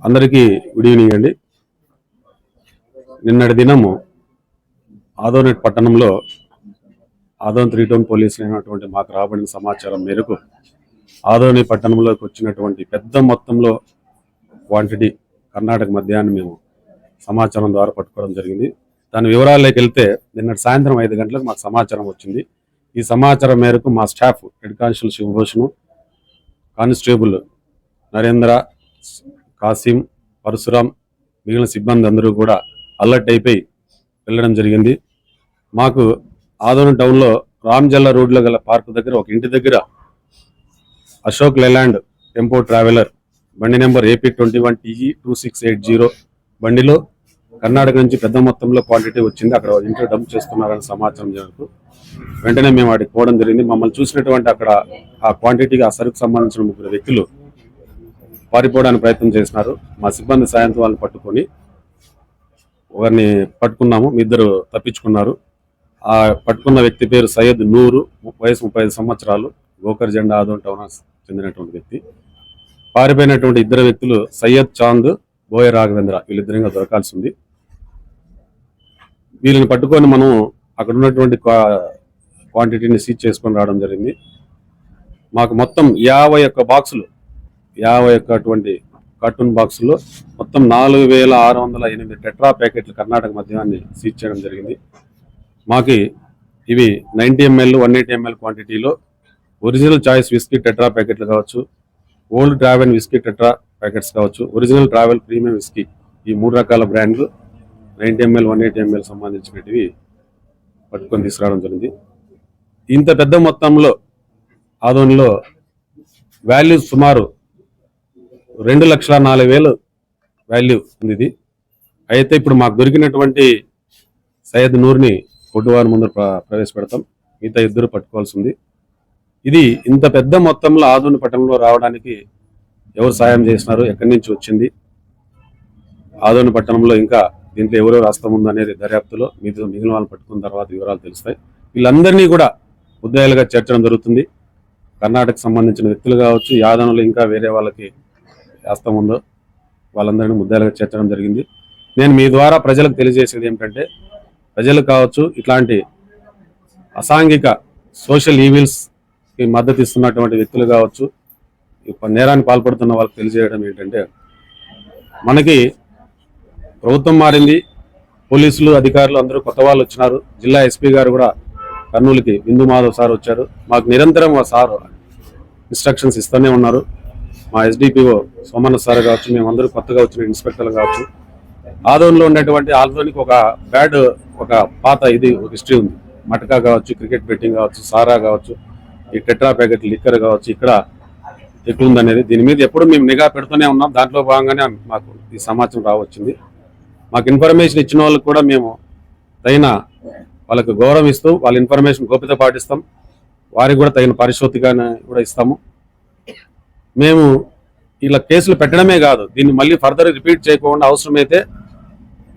అందరికీ good evening అండి. నిన్నటి దినము ఆదోనెట్ పట్టణంలో ఆదోన్ 3 టౌన్ పోలీసులు అయినటువంటి మాకు రాబడిన సమాచారం మేరకు ఆదోని పట్టణంలోకి వచ్చినటువంటి పెద్ద మొత్తంలో క్వాంటిటీ కర్ణాటక మద్యాన్ని మేము సమాచారం ద్వారా పట్టుకోవడం జరిగింది. దాని వివరాల్లోకి వెళ్తే నిన్నటి సాయంత్రం 5 గంటలకు మాకు సమాచారం వచ్చింది. ఈ సమాచారం మేరకు మా staff head constable Shivabhushan, constable Narendra, Kasim, Parashuram, మిగిలిన సిబ్బంది అందరూ కూడా అలర్ట్ అయిపోయి వెళ్ళడం జరిగింది. మాకు ఆదోని టౌన్లో రామ్జల్లా రోడ్లో గల పార్క్ దగ్గర ఒక ఇంటి దగ్గర అశోక్ లేలాండ్ టెంపో ట్రావెలర్ బండి నెంబర్ AP21TE2680 బండిలో కర్ణాటక నుంచి పెద్ద మొత్తంలో క్వాంటిటీ వచ్చింది. అక్కడ ఇంట్లో డంప్ చేస్తున్నారని సమాచారం జరుగుతూ వెంటనే మేము వాడికి పోవడం జరిగింది. మమ్మల్ని చూసినటువంటి అక్కడ ఆ క్వాంటిటీకి ఆ సరుకు సంబంధించిన 3 వ్యక్తులు పారిపోవడానికి ప్రయత్నం చేసినారు. మా సిబ్బంది సాయంత్రం వాళ్ళని పట్టుకొని ఒకరిని పట్టుకున్నాము, 2 తప్పించుకున్నారు. ఆ పట్టుకున్న వ్యక్తి పేరు సయ్యద్ నూరు, వయసు 35 సంవత్సరాలు, గోకర్ జెండా ఆదోన్ టౌన్ చెందినటువంటి వ్యక్తి. పారిపోయినటువంటి 2 వ్యక్తులు సయ్యద్ చాంద్, బోయ రాఘవేంద్ర, వీళ్ళిద్దరిగా దొరకాల్సి ఉంది. వీళ్ళని పట్టుకొని మనం అక్కడ ఉన్నటువంటి క్వాంటిటీని సీజ్ చేసుకొని రావడం జరిగింది. మాకు మొత్తం 51 బాక్సులు, 51 కార్టూన్ బాక్సుల్లో మొత్తం 4608 టెట్రా ప్యాకెట్లు కర్ణాటక మద్యాన్ని సీజ్ చేయడం జరిగింది. మాకు ఇవి 90 ml, 180 ml క్వాంటిటీలో ఒరిజినల్ చాయిస్ విస్కీ టెట్రా ప్యాకెట్లు కావచ్చు, old travel whisky tetra packets కావచ్చు, ఒరిజినల్ ట్రావెల్ ప్రీమియం విస్కీ, ఈ 3 రకాల బ్రాండ్లు 90 ml, 180 ml సంబంధించినవి పట్టుకొని తీసుకురావడం జరిగింది. ఇంత పెద్ద మొత్తంలో ఆదోన్లో వాల్యూ సుమారు 2,04,000 వాల్యూ ఉంది ఇది. అయితే ఇప్పుడు మాకు దొరికినటువంటి సయ్యద్ నూర్ని కొట్టువారి ముందు ప్రవేశపెడతాం. మిగతా 2 పట్టుకోవాల్సి ఉంది. ఇది ఇంత పెద్ద మొత్తంలో ఆదోని పట్టణంలో రావడానికి ఎవరు సాయం చేసినారు, ఎక్కడి నుంచి వచ్చింది, ఆదోని పట్టణంలో ఇంకా దీంట్లో ఎవరెవరు హస్తం ఉందనేది దర్యాప్తులో మిగిలిన వాళ్ళని పట్టుకున్న తర్వాత వివరాలు తెలుస్తాయి. వీళ్ళందరినీ కూడా ముద్దాయిలుగా చేర్చడం జరుగుతుంది. కర్ణాటకకు సంబంధించిన వ్యక్తులు కావచ్చు, యాదనులు ఇంకా వేరే వాళ్ళకి హస్తం ఉందో వాళ్ళందరినీ ముద్దాయిలుగా చేర్చడం జరిగింది. నేను మీ ద్వారా ప్రజలకు తెలియజేసేది ఏమిటంటే, ప్రజలు కావచ్చు ఇట్లాంటి అసాంఘిక సోషల్ ఈవిల్స్కి మద్దతు ఇస్తున్నటువంటి వ్యక్తులు కావచ్చు, నేరాన్ని పాల్పడుతున్న వాళ్ళకి తెలియజేయడం ఏంటంటే, మనకి ప్రభుత్వం మారింది, పోలీసులు అధికారులు అందరూ కొత్త వాళ్ళు వచ్చినారు. జిల్లా ఎస్పీ గారు కూడా కర్నూలుకి బిందు మాధవ్ సార్ వచ్చారు. మాకు నిరంతరం ఆ సార్ ఇన్స్ట్రక్షన్స్ ఇస్తూనే ఉన్నారు. మా SDPO సోమన్న సార్ కావచ్చు, మేమందరూ కొత్తగా వచ్చిన ఇన్స్పెక్టర్లు కావచ్చు. ఆదోన్లో ఉండేటువంటి ఆదోనికి ఒక పాత ఒక హిస్టరీ ఉంది. మటకా కావచ్చు, క్రికెట్ బెట్టింగ్ కావచ్చు, సారా కావచ్చు, ఈ టెట్రా ప్యాకెట్ లిక్కర్ కావచ్చు, ఇక్కడ ఎట్లుందనేది దీని మీద ఎప్పుడు మేము నిఘా పెడుతూనే ఉన్నాం. దాంట్లో భాగంగానే మాకు ఈ సమాచారం రావచ్చింది. మాకు ఇన్ఫర్మేషన్ ఇచ్చిన వాళ్ళకి కూడా మేము తగిన వాళ్ళకు గౌరవం ఇస్తూ వాళ్ళ ఇన్ఫర్మేషన్ గోప్యత పాటిస్తాం. వారికి కూడా తగిన పరిశోధికాన్ని కూడా ఇస్తాము. మేము ఇలా కేసులు పెట్టడమే కాదు, దీన్ని మళ్ళీ ఫర్దర్ రిపీట్ చేయకుండా అవసరమైతే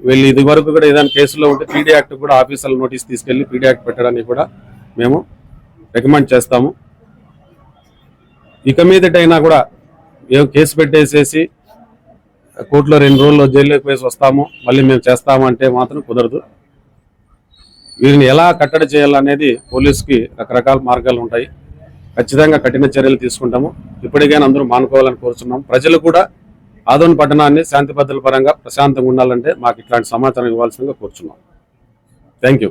వీళ్ళు ఇది వరకు కూడా ఏదైనా కేసులో ఉంటే PD యాక్ట్ కూడా ఆఫీసర్ల నోటీస్ తీసుకెళ్లి PD యాక్ట్ పెట్టడానికి కూడా మేము రికమెండ్ చేస్తాము. ఇక మీదటైనా కూడా ఏం కేసు పెట్టేసేసి కోర్టులో 2 రోజుల్లో జైల్లోకి వేసి వస్తాము, మళ్ళీ మేము చేస్తాము అంటే మాత్రం కుదరదు. వీరిని ఎలా కట్టడి చేయాలనేది పోలీసుకి రకరకాల మార్గాలు ఉంటాయి. ఖచ్చితంగా కఠిన చర్యలు తీసుకుంటాము. ఇప్పటికైనా అందరూ మానుకోవాలని కోరుతున్నాము. ప్రజలు కూడా ఆదోని పట్టణాన్ని శాంతి భద్రతల పరంగా ప్రశాంతంగా ఉండాలంటే మాకు ఇట్లాంటి సమాచారం ఇవ్వాల్సిందిగా కోరుచున్నాం. Thank you.